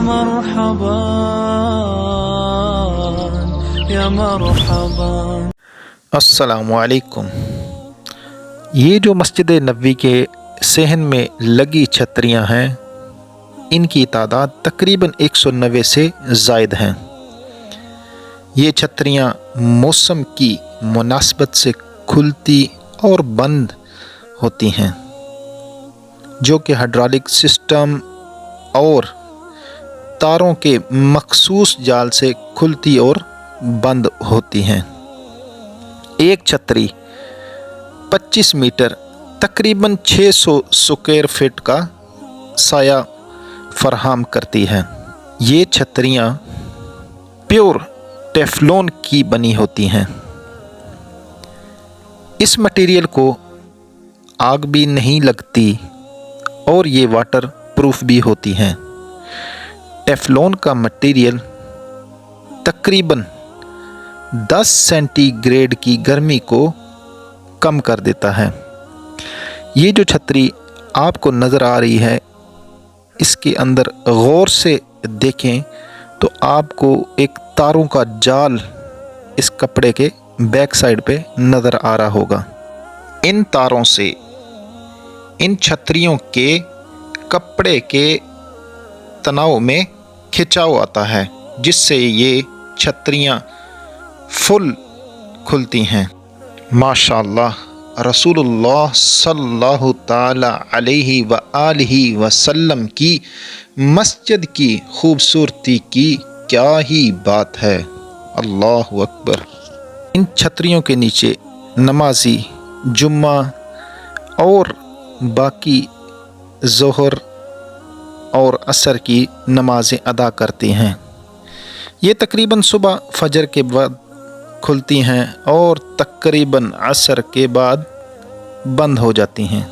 مرحبا या मरहबा। अस्सलामु अलैकुम। ये जो मस्जिद नबवी के सहन में लगी छतरियाँ हैं, इनकी तादाद तकरीबन 190 से ज़ायद हैं। ये छतरियाँ मौसम की मुनासबत से खुलती और बंद होती हैं, जो कि हाइड्रोलिक सिस्टम और तारों के मखसूस जाल से खुलती और बंद होती हैं। एक छतरी 25 मीटर तकरीबन 600 स्क्वायर फीट का साया फराहम करती है। ये छतरियाँ प्योर टेफलॉन की बनी होती हैं। इस मटेरियल को आग भी नहीं लगती और ये वाटर प्रूफ भी होती हैं। टेफलॉन का मटेरियल तकरीबन 10 सेंटीग्रेड की गर्मी को कम कर देता है। ये जो छतरी आपको नज़र आ रही है, इसके अंदर गौर से देखें तो आपको एक तारों का जाल इस कपड़े के बैक साइड पे नज़र आ रहा होगा। इन तारों से इन छतरियों के कपड़े के तनाव में खिंचाव आता है, जिससे ये छतरियाँ फुल खुलती हैं। माशाअल्लाह, रसूलुल्लाह सल्लल्लाहु ताला अलैहि व आलिहि वसल्लम की मस्जिद की खूबसूरती की क्या ही बात है। अल्लाहु अकबर। इन छतरियों के नीचे नमाजी जुम्मा और बाकी ज़ोहर और असर की नमाज़ें अदा करती हैं। ये तकरीबन सुबह फजर के बाद खुलती हैं और तकरीबन असर के बाद बंद हो जाती हैं।